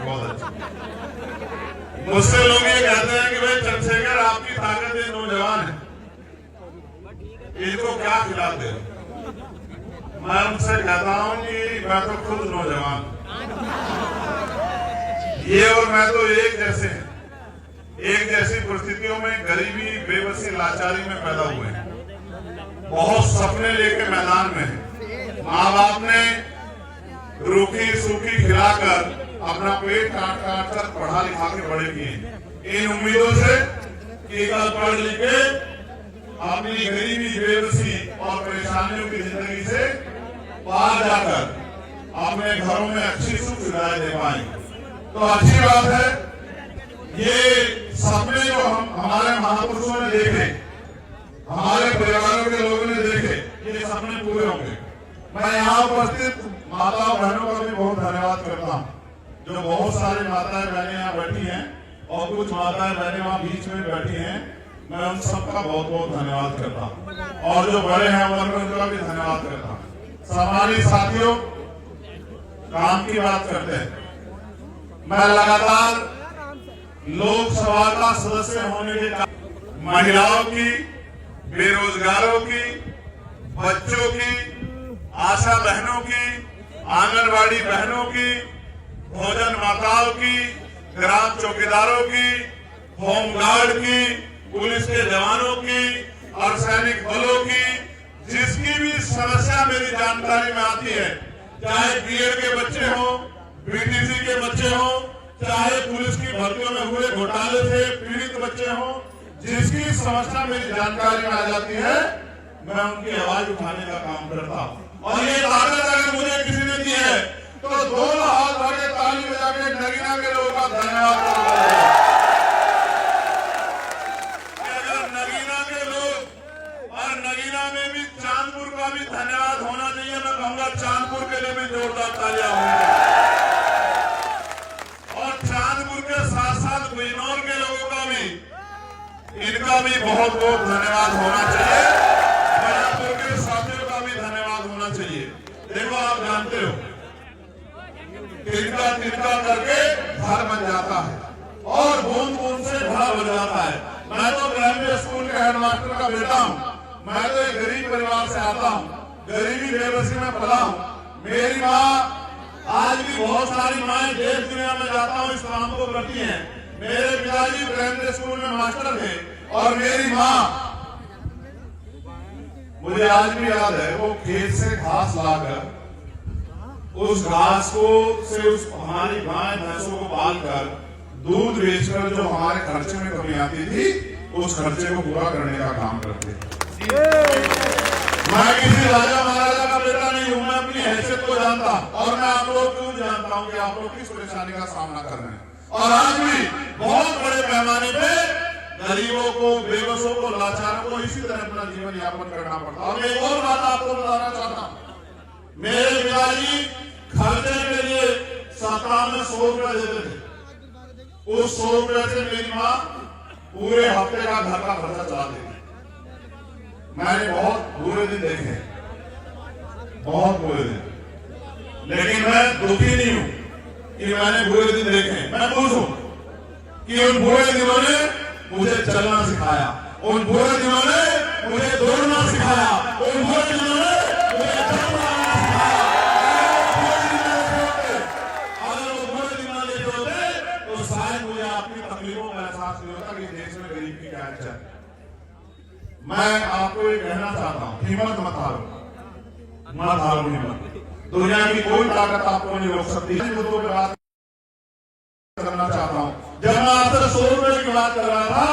बहुत अच्छा। मुझसे लोग ये कहते हैं कि भाई चंद्रशेखर आपकी ताकत ये नौजवान है, इनको क्या खिलाते हो? मैं उनसे कहता हूं कि मैं तो खुद नौजवान, ये और मैं तो एक जैसे हैं, एक जैसी परिस्थितियों में गरीबी, बेबसी, लाचारी में पैदा हुए हैं, बहुत सपने लेके मैदान में हैं। माँ बाप ने रूखी सूखी खिलाकर अपना पेट काट काट कर पढ़ा लिखा के बड़े किए, इन उम्मीदों से कि कल पढ़ लिख के अपनी गरीबी, बेबसी और परेशानियों की जिंदगी से पार जाकर अपने घरों में अच्छी सुख सुविधाएं दे पाएंगे। तो अच्छी बात है, ये सपने जो हमारे महापुरुषों ने देखे, हमारे परिवारों के लोगों ने देखे, ये सपने पूरे होंगे। मैं यहाँ उपस्थित माताओं बहनों का भी बहुत धन्यवाद करता हूँ, जो बहुत सारी माताएं बहनें यहाँ बैठी हैं और कुछ माताएं बहनें वहाँ बीच में बैठी हैं। मैं उन सबका बहुत बहुत धन्यवाद करता हूँ और जो बड़े हैं उम्र में उनका भी धन्यवाद करता हूँ। सम्मानित साथियों, काम की बात करते हैं। मैं लगातार लोकसभा का सदस्य होने के कारण महिलाओं की, बेरोजगारों की, बच्चों की, आशा बहनों की, आंगनबाड़ी बहनों की, भोजन माताओं की, ग्राम चौकीदारों की, होमगार्ड की, पुलिस के जवानों की, अर्धसैनिक बलों की, जिसकी भी समस्या मेरी जानकारी में आती है, चाहे बीएड के बच्चे हो, बीटीसी के बच्चे हो, चाहे पुलिस की भर्तियों में हुए घोटाले से पीड़ित बच्चे हो, जिसकी समस्या मेरी जानकारी में आ जाती है, मैं उनकी आवाज उठाने का काम करता हूँ। और ये ताकत अगर मुझे किसी ने दी है तो दोनों हाथ भर के ताली बजा के नगीना के लोगों का धन्यवाद करता हूं। अगर नगीना के लोग और नगीना में भी चांदपुर का भी धन्यवाद होना चाहिए, मैं कहूंगा चांदपुर के लिए भी जोरदार तालियां होंगी। और चांदपुर के साथ साथ बिजनौर के लोगों का भी, इनका भी बहुत बहुत धन्यवाद होना चाहिए। बयापुर के साथियों का भी धन्यवाद होना चाहिए। देखो, आप जानते हो, तिनका तिनका करके घर बन जाता है और बूंद बूंद से घड़ा बन जाता है। मैं तो प्राइमरी स्कूल के हेडमास्टर का बेटा हूँ। मैं तो एक गरीब परिवार से आता हूँ, गरीबी बेबसी में पला हूँ। मेरी माँ, आज भी बहुत सारी माएं देश दुनिया में जाता हूँ इस काम को करती हैं। मेरे पिताजी प्राइमरी स्कूल में मास्टर थे और मेरी माँ, मुझे आज भी याद है, वो खेत से घास लाकर उस घास को से उस हमारी गाय भैंसों को पालकर दूध बेचकर जो हमारे खर्चे में कमी आती थी, उस खर्चे को पूरा करने का काम करते थे। मैं किसी राजा महाराजा का बेटा नहीं हूं, मैं अपनी हैसियत को जानता और मैं आप लोग को जानता हूं कि आप लोग किस परेशानी का सामना कर रहे हैं। और आज भी बहुत बड़े पैमाने पे गरीबों को, बेबसों को, लाचारों को इसी तरह अपना जीवन यापन करना पड़ता। और एक और बात आपको बताना चाहता हूँ, मेरे पिताजी खर्चे के लिए सप्ताह में 100 रुपया देते थे। उस 100 रुपये से मेरी माँ पूरे हफ्ते का घर का खर्चा चला देती। मैंने बहुत बुरे दिन देखे, बहुत बुरे दिन, लेकिन मैं दुखी नहीं हूं कि मैंने बुरे दिन देखे। मैं खुश हूं कि उन बुरे दिनों ने मुझे चलना सिखाया, उन बुरे दिनों ने मुझे दौड़ना सिखाया, उन बुरे दिनों ने मुझे चलना सिखाया। अगर वो बुरे दिन ना देखे होते तो शायद मुझे अपनी तकलीफों का एहसास नहीं होता कि देश में गरीब की क्या है। मैं आपको ये कहना चाहता हूँ, हिम्मत मत हारो, मत हारो हिम्मत। दुनिया की कोई ताकत आपको नहीं रोक सकती। मुद्दों पर बात करना चाहता हूँ। जब मैं आपसे 100 रुपए की बात कर रहा था,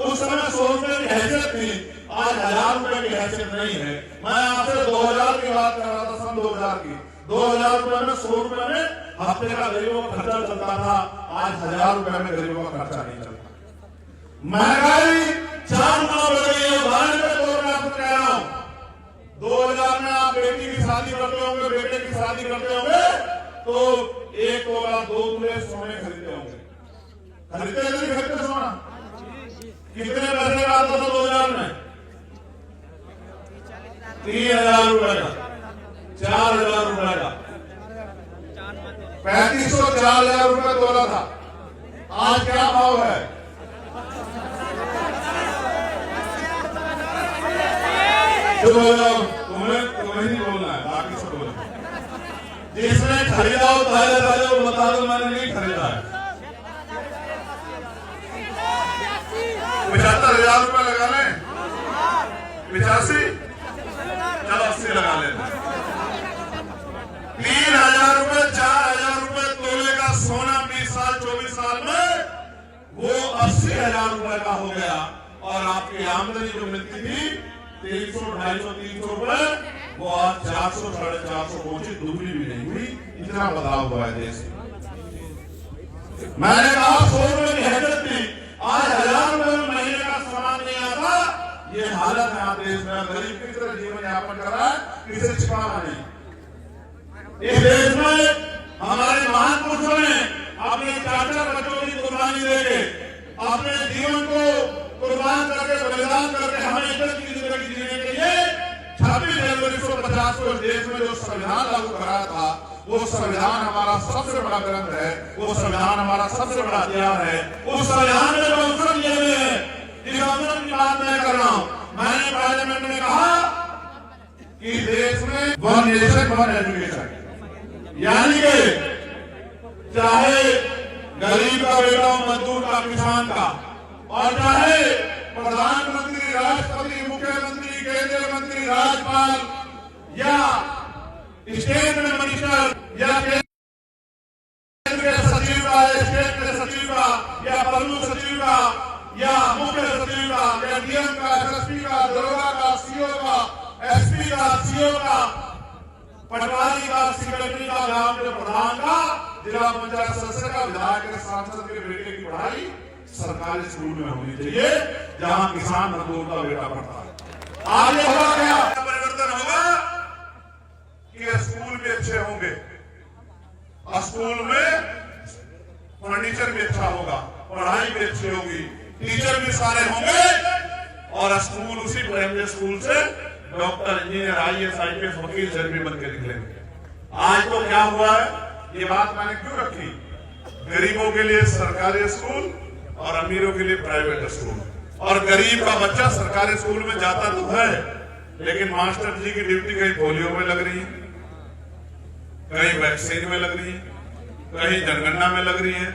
उस समय 100 रुपए की हैसियत थी, आज 1000 रुपए की हैसियत नहीं है। मैं आपसे 2000 की बात कर रहा था, सन 2000 की। 2000 रुपए में, 100 रुपए में हफ्ते का गरीबों का खर्चा चलता था। आज 1000 रुपए में गरीबों का खर्चा नहीं चलता। महंगाई 4 गुना बढ़ गई है। उदाहरण के तौर पर आपको कह रहा हूं, 2000 में आप बेटी की शादी करते होंगे, बेटे की शादी करते होंगे तो 1 तोला 2 तोले सोने खरीदते होंगे। खरीदते नहीं खरीदते सोना? कितने पैसे का आता था 2000 में? 3000 रुपए का, 4000 रुपए का। 3500-4000 रुपए तोला था। आज क्या भाव है? तुम्हें नहीं बोलना है, बाकी सब बोलना। जिसने खरीदा हो ताजा ताजा वो बता दो मैंने नहीं खरीदा है। 75,000 रुपए लगा लें, 85, चलो 80 लगा लेते। 3,000 रुपए 4,000 रुपए तोले का सोना 20 साल 24 साल में वो 80,000 रुपए का हो गया। और आपकी आमदनी जो मिलती थी 300, 250, 300 रुपए, वो आज 400, 450 पहुंची, दुगनी भी नहीं हुई। इतना बदलाव हुआ है देश में। मैंने कहा 100 रुपए की हैसियत थी, आज 1,000 रुपए में महीने का सामान नहीं आता। ये हालत है आप देश में, गरीब की तरह जीवन यापन कर रहा है, किसी छिपाना नहीं। इस देश में हमारे महान पुरुषों ने अपने 4 बच्चों की कुर्बानी देके अपने जीवन को कुर्बान करके बलिदान करके हमें इज्जत की जिंदगी जीने के लिए 26 जनवरी 1950 को देश में जो संविधान लागू कराया था, वो संविधान हमारा सबसे बड़ा ग्रंथ है, वो संविधान हमारा सबसे बड़ा हथियार है। उस संविधान में जो अवसर दिए हुए हैं, इस अवसर की बात मैं कर रहा हूं। मैंने पार्लियामेंट में कहा कि देश में 1 नेशन 1 एजुकेशन, यानी कि चाहे गरीब का बेटा हो, मजदूर का, किसान का, और चाहे प्रधानमंत्री, राष्ट्रपति, मुख्यमंत्री, केंद्रीय मंत्री, राज्यपाल या स्टेट मिनिस्टर या केंद्र के सचिव का, स्टेट के सचिव का या प्रमुख सचिव का या मुख्य सचिव का या डीएम का, एसएसपी का, दरोगा का, सीओ का, एसपी का, सीओ का, पटवारी का, सेक्रेटरी का, गांव के प्रधान का, जिला पंचायत सदस्य का, विधायक के, सांसद के बेटे की पढ़ाई सरकारी स्कूल में होनी चाहिए, जहां किसान मजदूर का बेटा पढ़ता है। आगे होगा क्या परिवर्तन होगा कि स्कूल भी अच्छे होंगे, स्कूल में फर्नीचर भी अच्छा होगा, पढ़ाई भी अच्छी होगी, टीचर भी सारे होंगे, और स्कूल उसी प्राइमरी स्कूल से डॉक्टर, इंजीनियर, IAS, IPS, वकील, जज भी बन के निकलेंगे। आज तो क्या हुआ है, ये बात मैंने क्यों रखी? गरीबों के लिए सरकारी स्कूल और अमीरों के लिए प्राइवेट स्कूल। और गरीब का बच्चा सरकारी स्कूल में जाता तो है, लेकिन मास्टर जी की ड्यूटी कहीं पोलियो में लग रही है, कहीं वैक्सीन में लग रही है, कहीं जनगणना में लग रही है,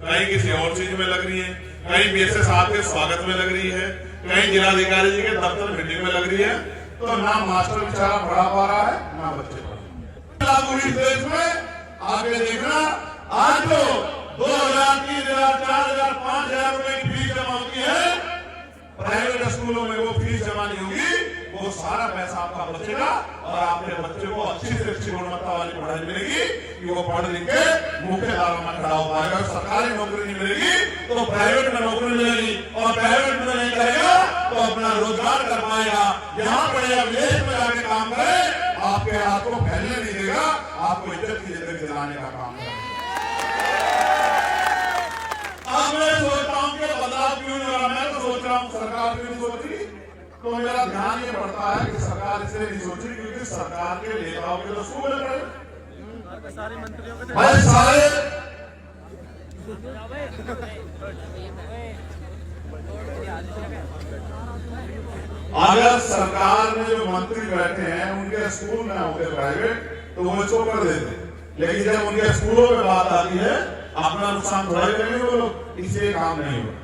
कहीं किसी और चीज में लग रही है, कहीं BSS साहब के स्वागत में लग रही है, कहीं जिलाधिकारी जी के दफ्तर मीटिंग में लग रही है। तो ना मास्टर बेचारा पढ़ा पा रहा है, ना बच्चे लागू इस देश में। आगे देखना, आज जो 2,000, 3,000, 4,000, 5,000 रुपए की फीस जमा होती है प्राइवेट स्कूलों में, वो फीस जमा नहीं होगी, वो सारा पैसा आपका बचेगा और आपके बच्चे को अच्छी से अच्छी गुणवत्ता वाली पढ़ाई मिलेगी कि वो पढ़ लिख के मुख्य धारा में खड़ा हो पाएगा। सरकारी नौकरी नहीं मिलेगी तो प्राइवेट में नौकरी मिलेगी, और प्राइवेट में नहीं करेगा तो अपना रोजगार कर पाएगा। यहाँ पढ़ेगा, विदेश में जाके काम करे, आपके हाथ को फैलने नहीं देगा, आपको इज्जत की जिंदगी दिलाने का काम करेगा। अब मैं सोचता हूँ कि बदलाव क्यों नहीं हो रहा? मैं तो सोच रहा हूँ सरकार क्यों नहीं सोच रही, तो मेरा ध्यान ये पड़ता है कि सरकार इसलिए नहीं सोच रही क्योंकि सरकार के नेताओं के तो स्कूल पड़े, सारे मंत्रियों के भाई सारे अगर सरकार में जो मंत्री बैठे हैं उनके स्कूल में होते प्राइवेट तो वो इसको कर देते, लेकिन जब उनके स्कूलों में बात आती है अपना नुकसान थोड़ा ही करेंगे वो लोग, इसलिए काम नहीं होगा।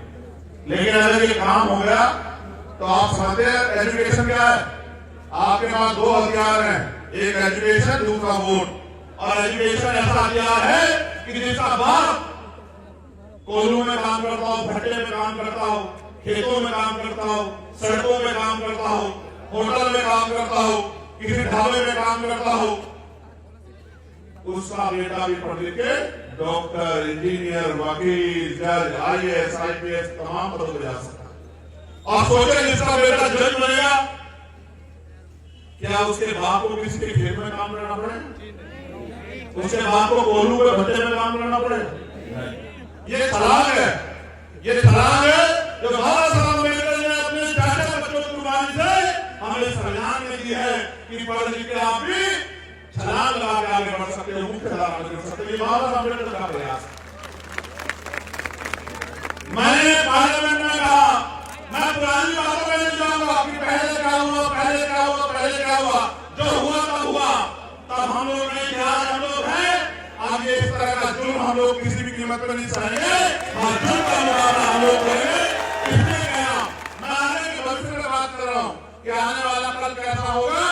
लेकिन अगर ये काम हो गया तो आप समझते हैं एजुकेशन क्या है? आपके पास 2 हथियार हैं, एक एजुकेशन, दूसरा वोट। और एजुकेशन ऐसा हथियार है कि जिसका बाप कोयलों में काम करता हो, भट्टे में काम करता हो, खेतों में काम करता हो, सड़कों में काम करता हो, होटल में काम करता हो, किसी ढाबे में काम करता हो, उसका बेटा भी पढ़ लिख के डॉक्टर, इंजीनियर, वकील, जज, IAS, IPS तमाम पदों पर जा सकता है। और सोचे जिसका बेटा जज बनेगा, क्या उसके बाप को किसी के खेत में काम करना पड़े? उसके बाप को कोल्हू के भट्टे में काम करना पड़े? ये छलांग है, ये छलांग है जो बाबा साहब अम्बेडकर ने अपने 4 बच्चों की कुर्बानी से हमें संविधान में दी है कि पढ़ लिख के आप भी छलांग लगा के आगे बढ़ सकते हो, मुख्य धारा में जुड़ सकते हो। ये बाबा साहब अम्बेडकर का प्रयास। मैंने पार्लियामेंट में कहा, मैं पुरानी बातों में नहीं जाऊंगा कि पहले क्या हुआ, पहले क्या हुआ, पहले क्या हुआ। जो हुआ तब हुआ, तब हम लोग नहीं थे, आज हम लोग हैं। आगे इस तरह का जुर्म हम लोग किसी भी कीमत पर नहीं सहेंगे और जुर्म का मुकाबला हम लोग करेंगे। इसलिए कहना, मैं आने के भविष्य में बात कर रहा हूँ कि आने वाला कल कैसा होगा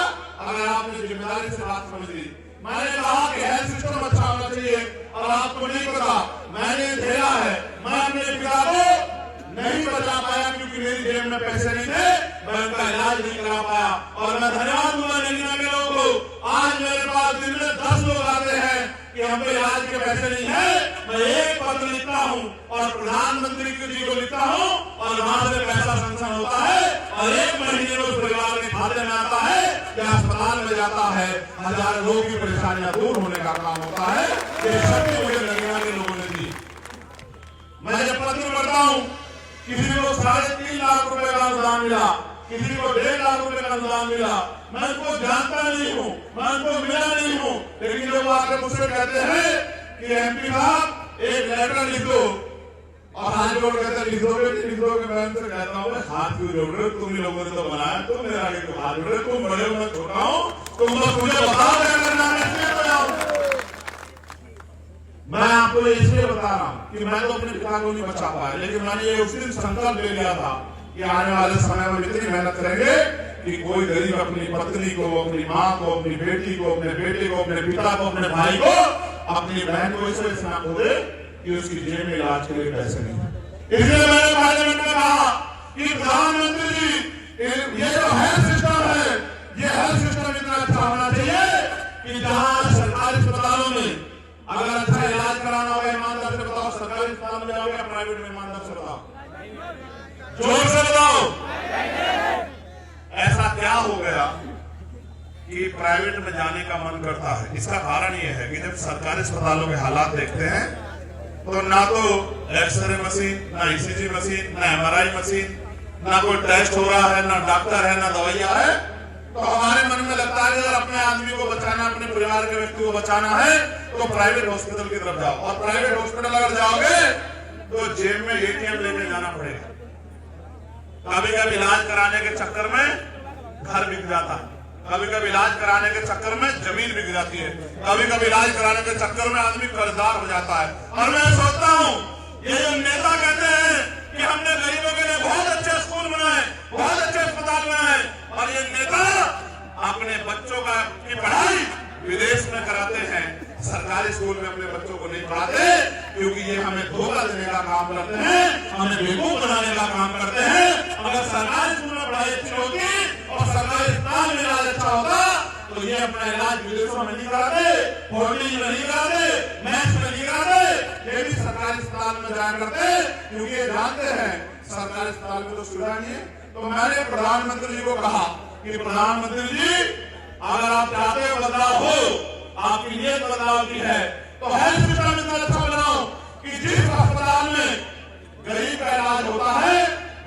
अगर आपने जिम्मेदारी से बात समझ ली। मैंने कहा कि हेल्थ सिस्टम अच्छा होना चाहिए और आपको नहीं पता, मैंने झेला है। मैं अपने पिता को नहीं बचा पाया क्योंकि मेरी जेब में पैसे नहीं थे, मैं उनका इलाज नहीं करा पाया। और मैं धन्यवाद दूंगा नगीना के लोगों को। आज मेरे पास दिन में 10 लोग आते हैं कि हमको इलाज के पैसे नहीं है। मैं एक पत्र लिखता हूँ और प्रधानमंत्री जी को लिखता हूँ और वहां से पैसा सैंक्शन होता है और 1 महीने में उस परिवार के खाते में आता है या अस्पताल में जाता है। हजारों लोगों की परेशानियां दूर होने का काम होता है। ये शक्ति मुझे नगीना के लोगों ने दी। मैं जब पत्र पढ़ता हूँ, किसी को 3.5 लाख रुपए का अनुदान मिला, किसी को 1.5 लाख रुपए का अनुदान मिला। मैं उनको जानता नहीं हूँ, मैं उनको मिला नहीं हूँ, लेकिन जब आकर मुझसे कहते हैं कि एमपी साहब एक लेटर लिख दो और हाथ जोड़ कहते हैं लिख दोगे। मैं उनसे कहता हूँ हाथ क्यों जोड़ रहे हो, तुम ही लोगों ने तो बनाया, तुम मेरे आगे क्यों हाथ जोड़ रहे हो? तुम बड़े हो, मैं छोटा हूँ, तुम बस मुझे बताओ क्या करना है, इसलिए बताओ। मैं आपको इसलिए बता रहा हूँ कि मैं तो अपने पिता को नहीं बचा पाया, लेकिन मैंने ये उस दिन संकल्प ले लिया था कि आने वाले समय में इतनी मेहनत करेंगे कि कोई गरीब अपनी पत्नी को, अपनी माँ को, अपनी बेटी को, अपने बेटे को, अपने पिता को, अपने भाई को, अपनी बहन को इसे ना खो दे कि उसकी जेब में इलाज के लिए पैसे नहीं है। इसलिए मैंने पार्लियामेंट में कहा कि प्रधानमंत्री जी ये जो हेल्थ सिस्टम है, ये हेल्थ सिस्टम इतना अच्छा होना चाहिए कि जहाँ सरकारी अस्पतालों में अगर अच्छा इलाज कराना होगा, ईमानदार से बताओ, सरकारी अस्पताल में जाओगे या प्राइवेट में? ईमानदार से बताओ, जोर से बताओ। ऐसा क्या हो गया कि प्राइवेट में जाने का मन करता है? इसका कारण यह है कि जब सरकारी अस्पतालों के हालात देखते हैं तो ना तो एक्सरे मशीन, ना ईसीजी मशीन, ना एमआरआई मशीन, ना कोई टेस्ट हो रहा है, ना डॉक्टर है, ना दवाइयां है। तो हमारे मन में लगता है अगर अपने आदमी को बचाना, अपने परिवार के व्यक्ति को बचाना है तो प्राइवेट हॉस्पिटल की तरफ जाओ। और प्राइवेट हॉस्पिटल अगर जाओगे तो जेब में एटीएम लेके जाना पड़ेगा। कभी कभी इलाज कराने के चक्कर में घर बिक जाता है, कभी कभी इलाज कराने के चक्कर में जमीन बिक जाती है, कभी कभी इलाज कराने के चक्कर में आदमी कर्जदार हो जाता है। और मैं सोचता हूँ ये जो नेता कहते हैं कि हमने गरीबों के लिए बहुत अच्छे स्कूल बनाए, बहुत अच्छे अस्पताल बनाए, और ये नेता अपने बच्चों की पढ़ाई विदेश में कराते हैं, सरकारी स्कूल में अपने बच्चों को नहीं पढ़ाते क्योंकि ये हमें धोखा देने का काम करते हैं, हमें बेवकूफ बनाने का काम करते हैं। अगर सरकारी स्कूल में पढ़ाई अच्छी होती और सरकारी अस्पताल में इलाज अच्छा होता तो ये अपना इलाज विदेशों में नहीं कराते, फोर्टिंग में नहीं कराते, मैक्स में नहीं कराते, ये भी सरकारी अस्पताल में जाया करते क्योंकि ये जानते हैं सरकारी अस्पताल में तो सुविधा नहीं है। तो मैंने प्रधानमंत्री जी को कहा कि प्रधानमंत्री जी अगर आप चाहते हो बदलाव हो, आपकी नीयत बदलाव की है, तो हेल्थ सिस्टम इतना अच्छा बनाओ कि जिस अस्पताल में गरीब का इलाज होता है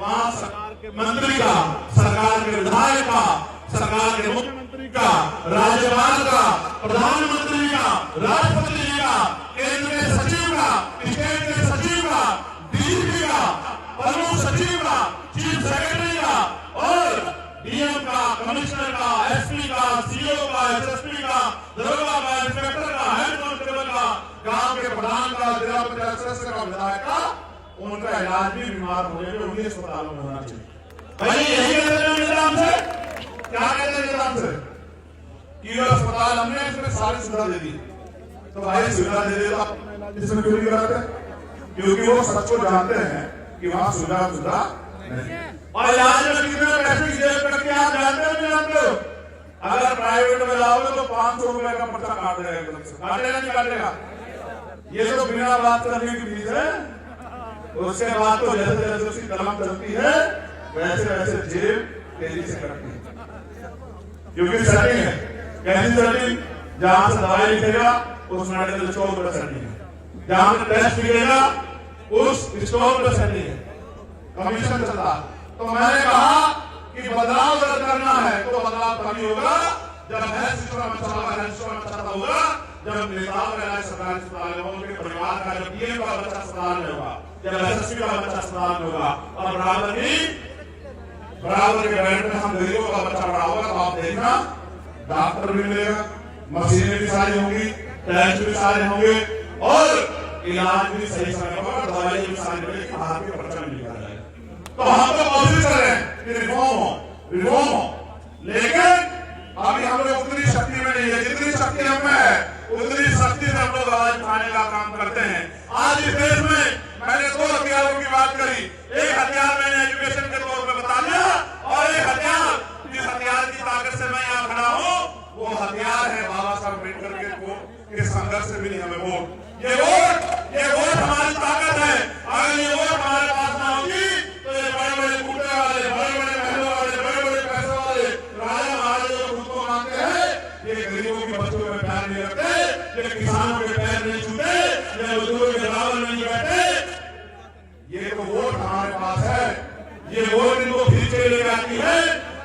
वहां सरकार के मंत्री का, सरकार के विधायक का, सरकार के मुख्यमंत्री का, राज्यपाल का, प्रधानमंत्री का, राष्ट्रपति जी का, केंद्र के सचिव का, स्टेट के सचिव का, डीजीपी का, प्रमुख सचिव का, चीफ सेक्रेटरी का और डीएम का, कमिश्नर का, एसपी का, सीओ का, एसएसपी का, दरोगा का, इंस्पेक्टर का, हेड कांस्टेबल का, गांव के प्रधान का, जिला पंचायत सदस्य का, विधायक का, उनका इलाज भी बीमार होने में उन्हीं अस्पतालों में होना चाहिए। भाई यही कहते हैं निजाम से, क्या कहते हैं निजाम से कि अस्पताल हमने इसमें सारी सुविधा दे दी, तो भाई सुविधा दे देता इसमें क्यों नहीं कराते? क्योंकि वो सच को जानते हैं कि वहां सुविधा नहीं। और इलाज में कितने पैसे की जेब में रखते आप जानते हो नहीं जानते हो? अगर प्राइवेट में जाओगे तो 500 रुपए का पर्चा काट देगा, एकदम से काटेगा नहीं काटेगा? ये तो बिना बात करने की फीस है। उसके बाद तो जैसे जैसे उसकी कलम चलती है वैसे वैसे जेब तेजी से कटती है, क्योंकि सेटिंग है। कैसी सेटिंग? जहां से दवाई लिखेगा उस मेडिकल स्टोर पर सेटिंग है, जहां से टेस्ट लिखेगा उस स्टोर पर सेटिंग है, कमीशन चलता है। तो मैंने कहा कि बदलाव अगर करना है तो बदलाव तभी होगा जब हेल्थ सिस्टम अच्छा होगा, हेल्थ सिस्टम अच्छा होगा, जब नेताओं का इलाज सरकारी अस्पताल में होगा, उनके परिवार का, जब पीएम का बच्चा अस्पताल में होगा, जब एसएसपी का बच्चा अस्पताल में होगा, और बराबर के बेड में हम गरीबों का बच्चा बड़ा होगा, तो आप देखना डॉक्टर भी मिलेगा, मशीनें भी सारी होंगी, टेस्ट भी सारे होंगे, और इलाज भी सही समय होगा, दवाई भी सारी मिलेगी, बाहर के खर्चा भी निकल जाएगा। तो हम तो कोशिश कर रहे हैं कि रिफॉर्म हो, लेकिन अभी हम लोग उतनी शक्ति में नहीं है, जितनी शक्ति हम में है उतनी शक्ति से हम लोग आवाज उठाने का काम करते हैं। आज इस देश में मैंने 2 हथियारों की बात करी, एक हथियार मैंने एजुकेशन के तौर पर बता दिया, और एक हथियार जिस हथियार की ताकत से मैं यहाँ खड़ा हूँ वो हथियार है बाबा साहब अम्बेडकर के संघर्ष से मिली हमें वोट। ये वोट हमारी ताकत है। अगर ये वोट हमारे पास ना होगी तो ये बड़े बड़े बूटे वाले, बड़े बड़े महलों वाले, बड़े बड़े पैसे वाले राजा महाराजा जो खुद को मानते हैं, ये गरीबों के बच्चों में प्यार नहीं रखते, ये किसानों के पैर नहीं छूते, ये मजदूरों के बराबर नहीं बैठे। ये तो वोट हमारे पास है, ये वोट इनको खींच के ले जाती है।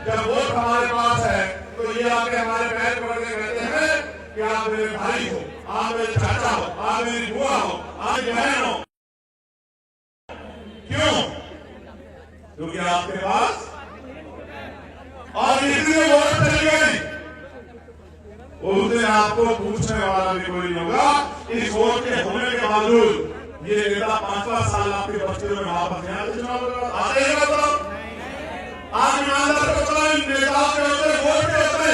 जब वोट हमारे पास है तो ये आके हमारे पैर पकड़ के कहते हैं कि आप मेरे भाई हो, आप मेरे चाचा हो, आप मेरी बुआ हो, आप मेरी बहन हो। क्यों? क्योंकि आपके पास, और इसलिए वोट चली गई। उस दिन आपको पूछने वाला भी कोई नहीं होगा। इस वोट के होने के बावजूद ये नेता 5वां साल आपके बस्तियों में वापस यहाँ से चुनाव लड़ रहा है। आज ईमानदार को चला, इन नेताओं के होते, वोट के होते।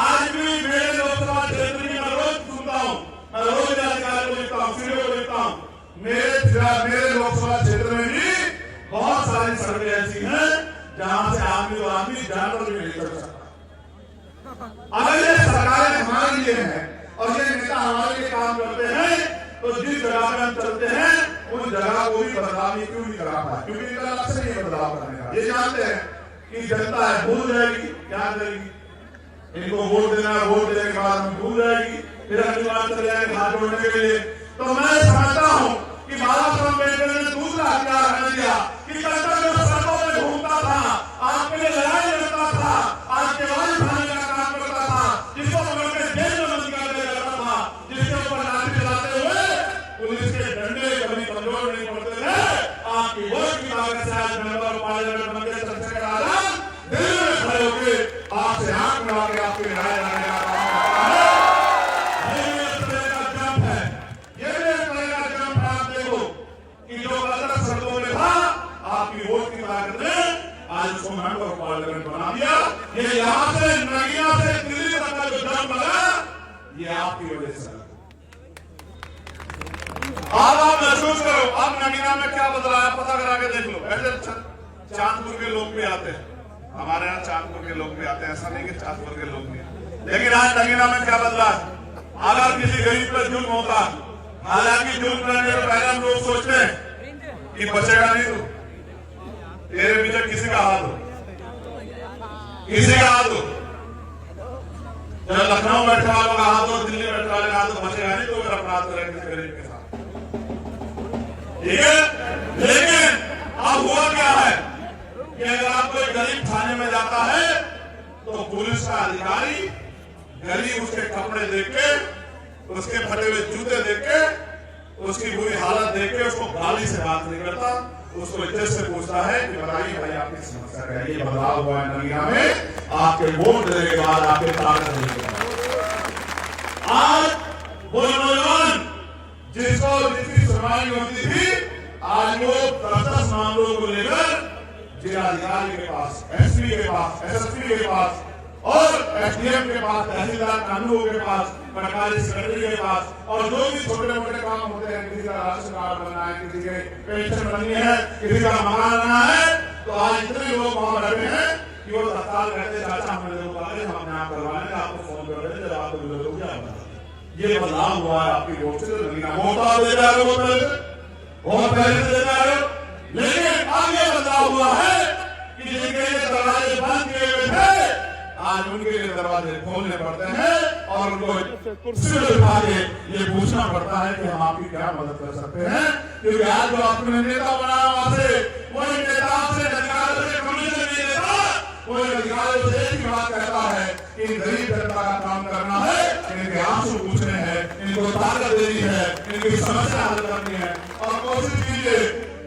आज भी मेरे लोकसभा क्षेत्र में मैं रोज सुनता हूँ, मैं रोज अधिकारी को लिखता हूँ, सीडीओ को लिखता हूँ। मेरे लोकसभा क्षेत्र में भी बहुत सारी सड़कें ऐसी हैं जहाँ से आदमी जानवर भी नहीं कर सकता। अगर ये सरकारें हमारे लिए हैं और ये नेता हमारे लिए काम करते हैं, तो जिस जगह में हम चलते हैं उन जगह को भी बदलाव क्यों नहीं करा पाए? क्योंकि इनका लक्ष्य नहीं है बदलाव करने का। ये जानते हैं कि जनता है भूल जाएगी, क्या करेगी, इनको वोट देना, वोट देने के बाद हम भूल जाएगी, फिर अगली बार चले जाएंगे हाथ जोड़ने के लिए। तो मैं समझता हूँ कि बाबा साहब अम्बेडकर ने दूसरा हथियार हमें दिया कि जो सड़कों में घूमता था, आपके लिए लड़ाई लड़ता था, आपके वाली भाने का काम करता था, जिसको पकड़ के जेल में बंद कर दिया जाता था, जिसके ऊपर लाठी चलाते हुए पुलिस के डंडे कभी कमजोर नहीं पड़ते थे। आपकी वोट की ताकत से आज मेंबर पार्लियामेंट बनकर चंद्रशेखर आजाद दिल्ली में खड़े होकर आपसे आंख मिला के आपकी लड़ाई लड़ने का काम करता है। ये भी एक तरह का जंप है, ये भी एक तरह का जंप है। आप देखो कि जो गलत सड़कों में था, आपकी वोट की ताकत ने आज उसको मेंबर पार्लियामेंट बना दिया। ये यहाँ से नगीना से दिल्ली तक का जो जंप लगा, ये आपकी वजह से। अब आप महसूस करो, अब नगीना में क्या बदला है पता करा के देख लो। ऐसे चांदपुर के लोग भी आते हैं, हमारे यहाँ चांदपुर के लोग भी आते हैं, ऐसा नहीं कि चांदपुर के लोग नहीं। लेकिन आज नगीना में क्या बदला है? अगर किसी गरीब पर जुल्म होता, हालांकि जुल्म करने से पहले हम लोग सोचते हैं कि बचेगा नहीं, तो तेरे पीछे किसी का हाथ हो, किसी का हाथ हो, जब लखनऊ बैठे वालों का हाथ हो, दिल्ली बैठे वाले का हाथ हो, बचेगा नहीं। तो अगर अपराध करें किसी गरीब के साथ, ठीक है। लेकिन अब हुआ क्या है कि अगर आप कोई गरीब थाने में जाता है तो पुलिस का अधिकारी गरीब उसके कपड़े देख के, उसके फटे हुए जूते देख के, उसकी बुरी हालत देख के उसको गाली से बात नहीं करता, उसको इज्जत से पूछता है कि बताइए भाई आपकी समस्या क्या है। ये बदलाव हुआ है नगीना में, आपके वोट देने के बाद, आपके ताकत देने के बाद। आज वो नौजवान जिसकी सुनवाई होती थी, आज वो 10 मामलों को लेकर जिलाधिकारी के पास, एसपी के पास, एसएसपी के पास और एसडीएम के पास, तहसीलदार कानून के पास, सरकारी सेक्रेटरी के पास, और जो भी छोटे मोटे काम होते हैं, किसी का राशन कार्ड बनना है, किसी के पेंशन बननी है, किसी का मकान बनना है, तो आज इतने लोग वहां बैठे हैं कि वो तत्काल कहते हैं चाचा हमें हम अपने आप करवाएंगे, आपको फोन कर रहे थे, जब आपको मिले तो क्या बता। ये बदलाव हुआ है आपकी वोट से। वोट आप दे रहे हो, बहुत पहले से दे रहे हो, लेकिन अब ये बदलाव हुआ है कि जिनके लिए दरवाजे बंद किए हुए थे, आज उनके लिए दरवाजे खोलने पड़ते हैं और उनको कुर्सी पर बिठा के ये पूछना पड़ता है कि हम आपकी क्या मदद कर सकते हैं। क्योंकि आज जो आपने नेता बनाया वहां से, वही नेता से अधिकारियों से कमीशन नहीं देता, वही अधिकारियों से एक ही बात कहता है कि गरीब जनता आंसू पूछने हैं, इनको ताकत देनी है, इनकी समस्या हल करनी है। और कोशिश कीजिए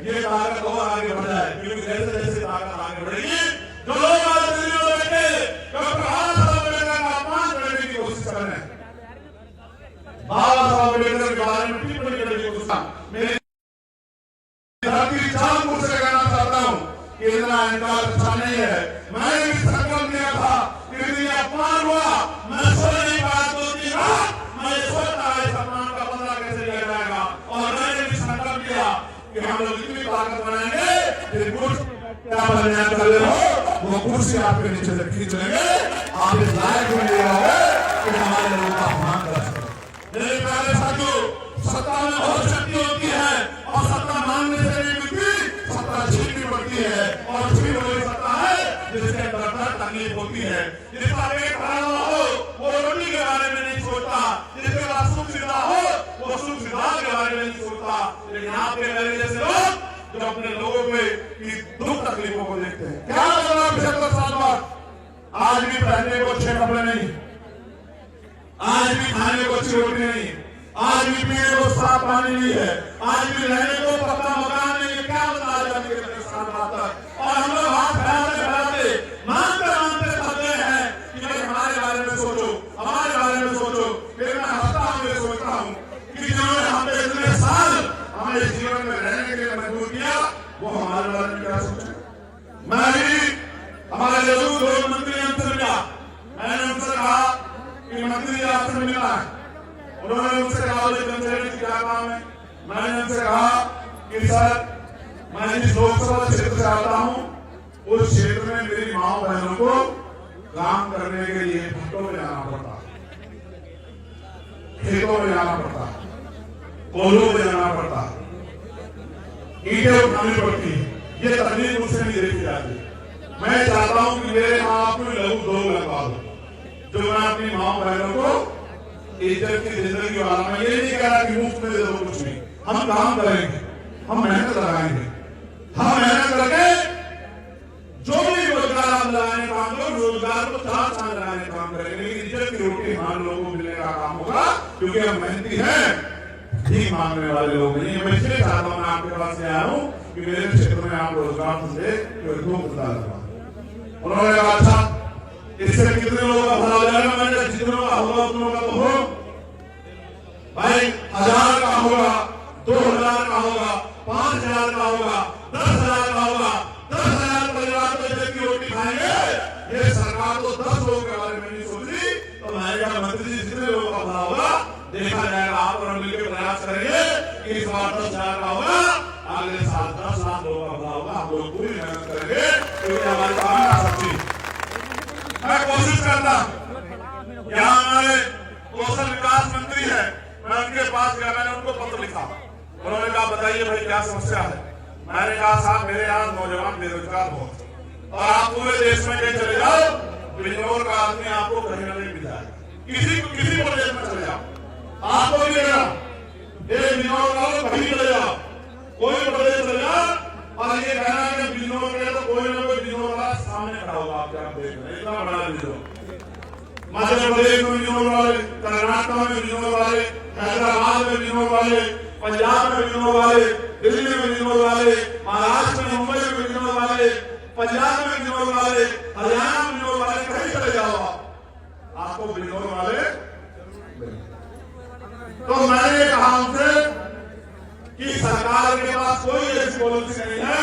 ये ताकत और आगे बढ़ जाए, क्योंकि जैसे जैसे ताकत आगे बढ़ेगी, जो लोग आज दिल्ली में बैठे डॉक्टर बाबा साहब अम्बेडकर का अपमान करने की कोशिश कर रहे हैं, बाबा साहब अम्बेडकर के बारे में टिप्पणी करने की कोशिश, मेरी धरती चांदपुर से कहना चाहता हूँ कि इतना इनकार अच्छा नहीं है। मैंने भी संकल्प लिया था कि यदि अपमान हुआ, मैं सो नहीं पाया 2-3 रात, मैं सोचता है इस अपमान का बदला कैसे लिया जाएगा। और मैंने भी संकल्प लिया कि हम लोग इतनी ताकत बनाएंगे कि क्या बनना कर रहे हो वो कुर्सी आपके नीचे से खींच लेंगे, आप इस लायक में ले आओगे कि हमारे लोगों का अपमान कर सके। मेरे प्यारे साथियों, सत्ता में बहुत शक्ति होती है और सत्ता मांगने से नहीं मिलती, सत्ता छीननी पड़ती है। और छीन वाली सत्ता है जिसके अंदर तकलीफ होती है, जिसका पेट भरा हुआ हो वो रोटी के बारे में नहीं सोचता, जिसके पास सुख सुविधा हो वो सुख सुविधा के बारे में नहीं सोचता। लेकिन आपके मेरे जैसे लोग जो अपने लोगों पे की दुख तकलीफों को देखते हैं, क्या मतलब 75 साल बाद आज भी पहनने को 6 कपड़े नहीं, आज भी खाने को अच्छी रोटी नहीं, आज भी पीने को साफ पानी नहीं है, आज भी रहने को पक्का मकान नहीं है। क्या बता जाने के साल बाद तक, और हम लोग हाथ फैलाते फैलाते मानते मानते थकते हैं कि भाई हमारे बारे में सोचो, हमारे बारे में सोचो। फिर मैं हंसता हूँ, ये सोचता हूँ कि जिन्होंने हमें इतने साल हमें इस जीवन में रहने के लिए मजबूर किया, वो हमारे बारे में क्या सोचे। मैं भी हमारे जरूर 2 मंत्री हमसे मिला, मैंने उनसे कहा कि मंत्री जी आपसे मिलना है, उन्होंने उनसे कहा क्या काम है। मैंने उनसे कहा कि सर मैं जिस लोकसभा क्षेत्र से आता हूँ उस क्षेत्र में मेरी माँ बहनों को काम करने के लिए खेतों में जाना पड़ता, खेतों में जाना पड़ता, कोल्हू में जाना पड़ता, ईंटें उठानी पड़ती, ये तकलीफ मुझसे नहीं देखी जाती। मैं चाहता हूँ कि मेरे माँ बाप को लघु 2 लगवा दो, जो मैं अपनी माँ बहनों को इज्जत की जिंदगी वाला। मैं ये नहीं कह रहा कि मुफ्त में दे दो कुछ नहीं, हम काम करेंगे, हम मेहनत लगाएंगे, हम मेहनत करके जो भी रोजगार आप लगाने काम करो, रोजगार को 4 साल लगाने काम करेंगे, लेकिन इज्जत की रोटी हमारे लोगों को मिलने का काम होगा, क्योंकि हम मेहनती हैं, ठीक मांगने वाले लोग नहीं। मैं इसलिए चाहता हूँ, मैं आपके पास आया हूँ कि मेरे क्षेत्र में आप रोजगार से 2 मुद्दा लगा। उन्होंने कहा अच्छा इससे कितने लोगों का भला हो जाएगा। मैंने जितनों का होगा उतनों का तो हो भाई, 1000 का होगा, 2000 का होगा, 5000 का होगा, 10,000 का होगा, 10,000 परिवार को इज्जत की रोटी खाएंगे। ये सरकार तो 10 लोगों के बारे में नहीं सोच रही, तो मैं क्या मंत्री जी जितने लोगों का भला होगा देखा जाएगा। आप और हम मिलकर प्रयास करेंगे कि इस बार 10,000 का होगा, अगले साल 10 लाख लोगों का भला होगा। हम लोग पूरी मेहनत करेंगे, क्योंकि हमारी काम आ सकती। मैं कोशिश करता, यहाँ हमारे कौशल विकास मंत्री है, मैं उनके पास गया, मैंने उनको पत्र लिखा, उन्होंने कहा बताइए भाई क्या समस्या है। मैंने कहा साहब मेरे यहाँ नौजवान बेरोजगार बहुत, और आप पूरे देश में कहीं चले जाओ, बिजनौर का आदमी आपको कहीं ना कहीं मिल जाएगा, किसी प्रदेश में चले जाओ आपको मिलेगा, एक बिजनौर का कहीं चले जाओ, कोई प्रदेश चले जाओ, और ये कहना है कि बिजनौर में तो कोई ना कोई बिजनौर वाला सामने खड़ा होगा, आप क्या देख रहे हैं, इतना बड़ा बिजनौर। मध्य प्रदेश में बिजनौर वाले, कर्नाटक में बिजनौर वाले, हैदराबाद में बिजनौर वाले, पंजाब में बिजनौर वाले, दिल्ली में बिजनौर वाले, महाराष्ट्र में मुंबई में बिजनौर वाले, पंजाब में बिजनौर वाले, हरियाणा में बिजनौर वाले, कहीं चले जाओ आपको बिजनौर वाले। तो मैंने कहा उनसे कि सरकार के पास कोई ऐसी पॉलिसी नहीं है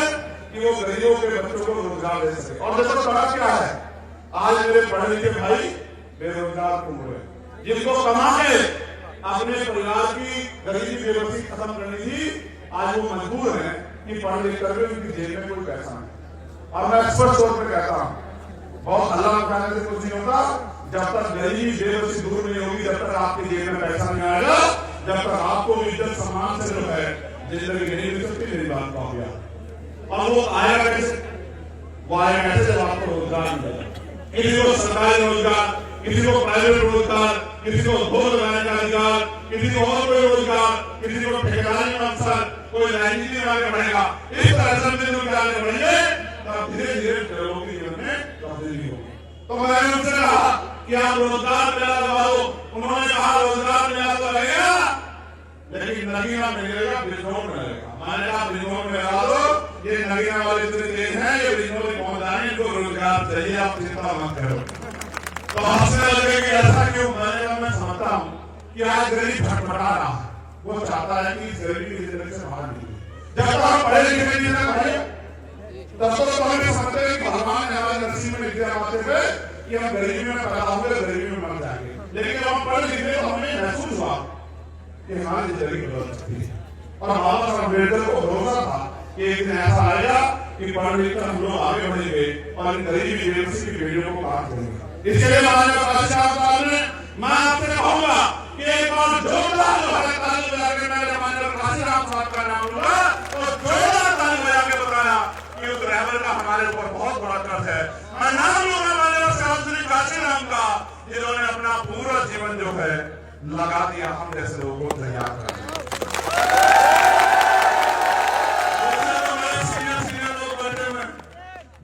कि वो गरीबों के बच्चों को रोजगार दे सके। और देखो बड़ा क्या है, आज मेरे पढ़े लिखे भाई बेरोजगार घूम रहे, जिनको कमा के अपने परिवार की गरीबी बेबसी खत्म करनी थी, आज वो मजबूर हैं कि पढ़ लिख करके उनकी जेब में कोई पैसा नहीं। और मैं स्पष्ट तौर पर कहता हूँ, बहुत हल्ला उठाने से कुछ नहीं होता, जब तक गरीबी बेबसी दूर नहीं होगी, जब तक आपकी जेब में पैसा नहीं आएगा, जब तक आपको इज्जत सम्मान से जो है जिंदगी नहीं मिल सकती। मेरी बात को हो गया, और वो आएगा कैसे, वो आएगा कैसे जब आपको रोजगार मिलेगा, किसी को सरकारी रोजगार, किसी को प्राइवेट रोजगार, किसी को भोग लगाने का अधिकार, किसी को और कोई रोजगार, किसी को ठेकेदारी का अवसर, कोई राजनीति में आगे बढ़ेगा। इस तरह से मिलकर आगे बढ़ेंगे तब धीरे धीरे लोगों के जीवन में तब्दीली होगी। तो मैंने उनसे कहा कि आप रोजगार मेला लगाओ, उन्होंने कहा रोजगार मिला तो लगेगा, लेकिन नगीना में मिलेगा, बिजनौर में लगेगा। मैंने कहा बिजनौर में लगा दो, ये नगीना वाले इतने तेज हैं, ये बिजनौर में पहुंच जाएंगे, इनको रोजगार चाहिए, आप चिंता मत करो। तो हंसने लगे कि ऐसा क्यों? मैंने कहा मैं समझता हूँ कि आज गरीब भटभटा रहा है, वो चाहता है कि इस गरीबी की जिंदगी से बाहर निकले। जब तक हम पढ़े लिखे नहीं ना पढ़े, तब तक तो हमें समझते हैं कि भगवान ने हमारे नसीब में लिख दिया बातें पे कि हम गरीबी में पैदा हुए, गरीबी में मर जाएंगे। लेकिन जब हम पढ़ लिखे तो हमें महसूस हुआ कि हमारी जिंदगी बदल सकती है। और बाबा साहब अम्बेडकर को भरोसा था कि एक दिन ऐसा आएगा कि पढ़ लिख कर हम लोग आगे बढ़ेंगे और इन गरीबी बेबसी की पीढ़ियों को काट देंगे। इसके लिए मैं आपसे कहूंगा कि एक बार जोरदार जो है ताली बजा के मैंने माननीय काशीराम साहब का नाम लूंगा तो जोरदार ताली बजा के बताया कि उस ड्राइवर का हमारे ऊपर बहुत बड़ा कर्ज है। मैं नाम लूंगा माननीय श्री काशीराम का, जिन्होंने अपना पूरा जीवन जो है लगा दिया हम जैसे लोगों को तैयार कर। सीनियर लोग बैठे हुए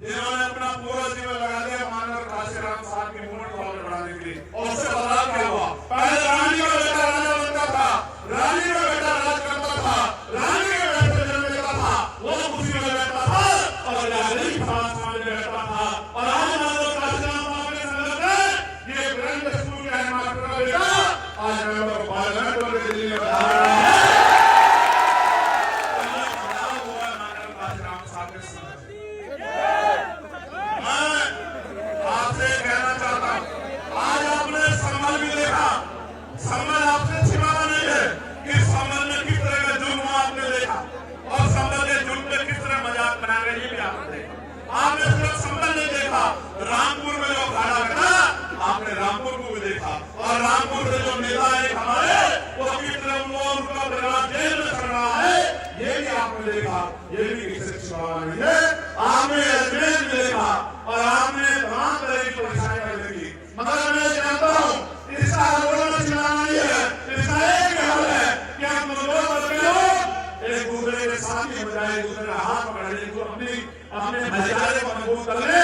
जिन्होंने अपना पूरा जीवन लगा दिया माननीय काशीराम साहब की मूवमेंट को आगे बढ़ाने के लिए। और उससे बदलाव क्या हुआ? पहले रानी का बेटा राजा बनता था, रानी का बेटा राज करता था, रानी के बेटे जन्म लेता था, वो खुशी में रहता था और गरीब समाज में रहता था। और आज माननीय काशीराम साहब के संदर्भ में ये ग्रैंड स्कूल के हेडमास्टर का बेटा आज मेंबर ऑफ पार्लियामेंट बन के दिल्ली में बता रहा है। संबल आपसे छिपाना नहीं है कि संबल में किस तरह का जुल्म आपने देखा और संबल के जुल्म में किस तरह मजाक बनाया ये भी आपने देखा। आपने सिर्फ संबल नहीं देखा, रामपुर में जो अखाड़ा बैठा आपने रामपुर को भी देखा और रामपुर से जो नेता है हमारे वो किस तरह उनका परिवार जेल में चल रहा है ये भी आपने देखा। ये भी किसी से छिपाना नहीं है। आपने अजमेर भी देखा और आपने तमाम तरह की परेशानियां देखी, मगर मैं जानता हूँ इसका आंदोलन चलाना नहीं है। इसका एक हल है कि हम लोग एक दूसरे के साथ ही बजाय एक दूसरे का हाथ पकड़ ले, अपने भाईचारे को मजबूत कर ले।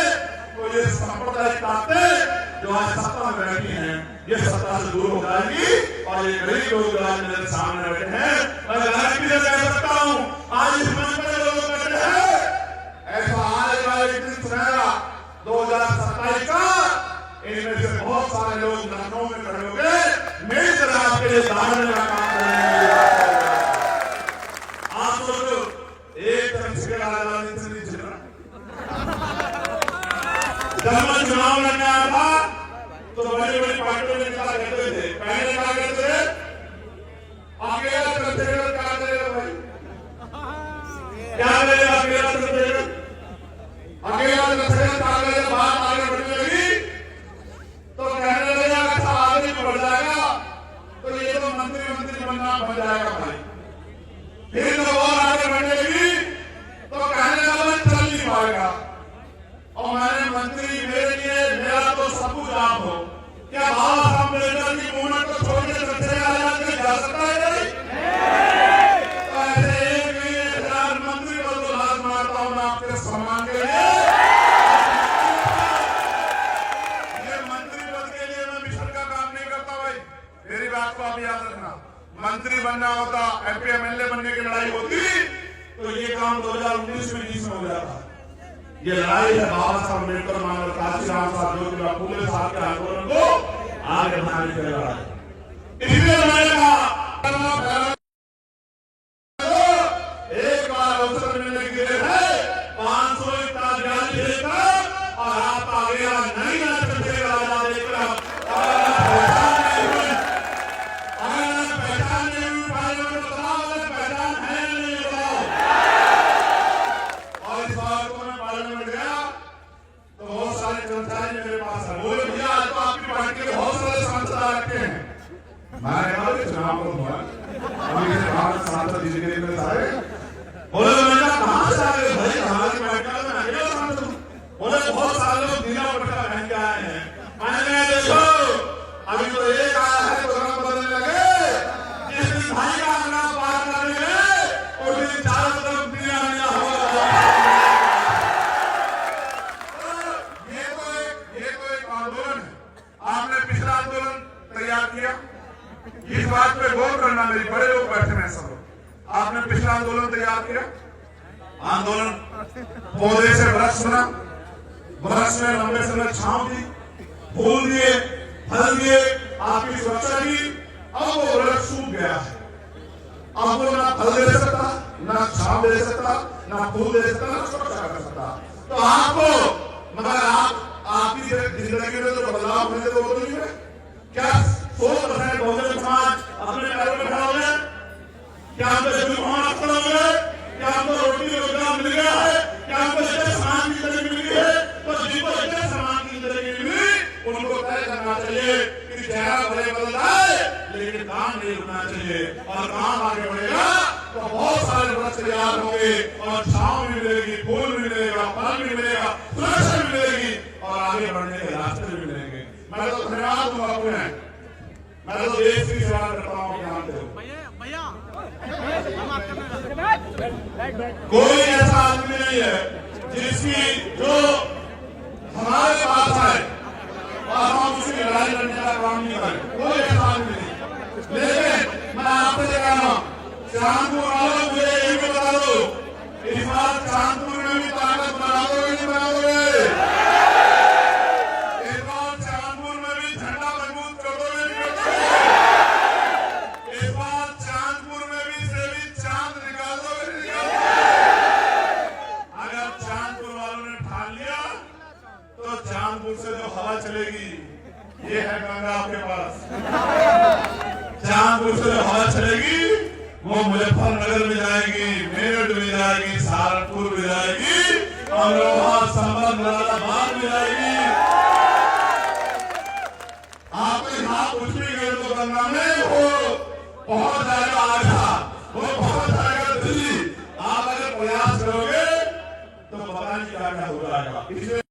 तो ये सांप्रदायिक ताकतें जो आज सत्ता में बैठी हैं ये सत्ता से दूर हो जाएगी और ये गरीब लोग जो आज मेरे सामने बैठे हैं मैं गारंटी से कह सकता हूँ आज इस मंच पर लोग बैठे हैं ऐसा आएगा एक दिन सुनेगा 2027 का, इनमें से बहुत सारे लोग लखनऊ में खड़े हो गए मेरी तरह आपके लिए लड़ने का काम करेंगे। आप सोचो एक तरफ से राजनीति से नहीं चल रहा। जब मैं चुनाव लड़ने आया था तो बड़ी बड़ी पार्टियों ने क्या कहते थे, पहले क्या कहते थे अकेला चंद्रशेखर क्या करेगा भाई, क्या करेगा अकेला चंद्रशेखर, अकेला चंद्रशेखर क्या करेगा। बात आगे बढ़ने लगी तो कहने लगा अच्छा आगे बढ़ जाएगा तो ये तो मंत्री बनना बन जाएगा भाई। फिर जब और आगे बढ़ने लगी तो कहने लगा चल नहीं पाएगा। और मैंने मंत्री मेरे लिए मेरा तो सब कुछ आप हो, क्या बाबा साहब अम्बेडकर की मूवमेंट को छोड़ के चंद्रशेखर आजाद के जा सकता है नहीं? तो ऐसे एक मंत्री को तो लाज मारता हूं मैं आपके सम्मान के लिए। मेरी बात को आप याद रखना, मंत्री बनना होता, एमपी एमएलए बनने की लड़ाई होती तो ये काम 2019 में 20 में हो जाता। ये लड़ाई है बाबा साहब अम्बेडकर माननीय काशीराम साहब ज्योतिबा फुले साहब के आंदोलन को आगे बढ़ाने की लड़ाई। इसलिए मैंने कहा एक बार अवसर मिलने की देर है 500 का ज्ञान लेकर और आप आगे नहीं ना चंद्रशेखर आजाद लेकर मैंने कहा चुनाव को हुआ अभी सांसद सारे बोले मैंने तैयार किया, आंदोलन पौधे से वृक्ष बना, वृक्ष में लंबे समय छांव दी, फूल दिए, फल दिए, आपकी सुरक्षा की। अब वो वृक्ष सूख गया है, अब वो ना फल दे सकता, ना छांव दे सकता, ना फूल दे सकता, ना सुरक्षा कर सकता। तो आपको मगर आपकी जिंदगी में जो बदलाव होने तो वो तो नहीं है क्या? 100% बहुजन समाज अपने पैरों पर खड़ा हो गया? क्या हमको जुर्माना खड़ा हो गया? क्या हमको रोटी रोजगार मिल गया है? क्या हमको इज्जत समान की जिंदगी मिल गई है? तो जिनको इज्जत समान की जिंदगी मिली उनको तय करना चाहिए कि चेहरा भले बदल जाए लेकिन काम नहीं रुकना चाहिए, और काम आगे बढ़ेगा तो बहुत सारे वृक्ष तैयार होंगे और छांव भी मिलेगी, फूल भी मिलेगा, फल भी मिलेगा, सुरक्षा भी मिलेगी और आगे बढ़ने के रास्ते भी मिलेंगे। मैं तो धन्यवाद दूंगा अपने, मैं तो देश की सेवा करता हूँ। ध्यान दो, कोई ऐसा आदमी नहीं है जिसकी जो हमारे पास है और हम उसकी लड़ाई लड़ने का काम नहीं करें, कोई ऐसा आदमी नहीं। लेकिन मैं आपसे कह रहा हूँ, चांदपुर वालों मुझे यही बता दो, इस बार चांदपुर में भी ताकत बना दोगे नहीं बना दोगे? इस बार चांदपुर में भी झंडा मजबूत कर दोगे नहीं कर दोगे? इस बार चांदपुर में भी से भी चांद निकाल दोगे नहीं निकाल दोगे? अगर चांदपुर वालों ने ठान लिया तो चांदपुर से जो हवा चलेगी, ये है गंगा आपके पास, चांदपुर से जो हवा चलेगी वो मुजफ्फरनगर में जाएगी, मेरठ में जाएगी, सहारनपुर में जाएगी, अमरोहा, संभल, मुरादाबाद में जाएगी। आपके यहाँ कुछ भी गए तो गंगा में वो पहुंच जाएगा आगरा, वो पहुंच जाएगा दिल्ली। आप अगर प्रयास करोगे तो पता नहीं क्या क्या हो जाएगा।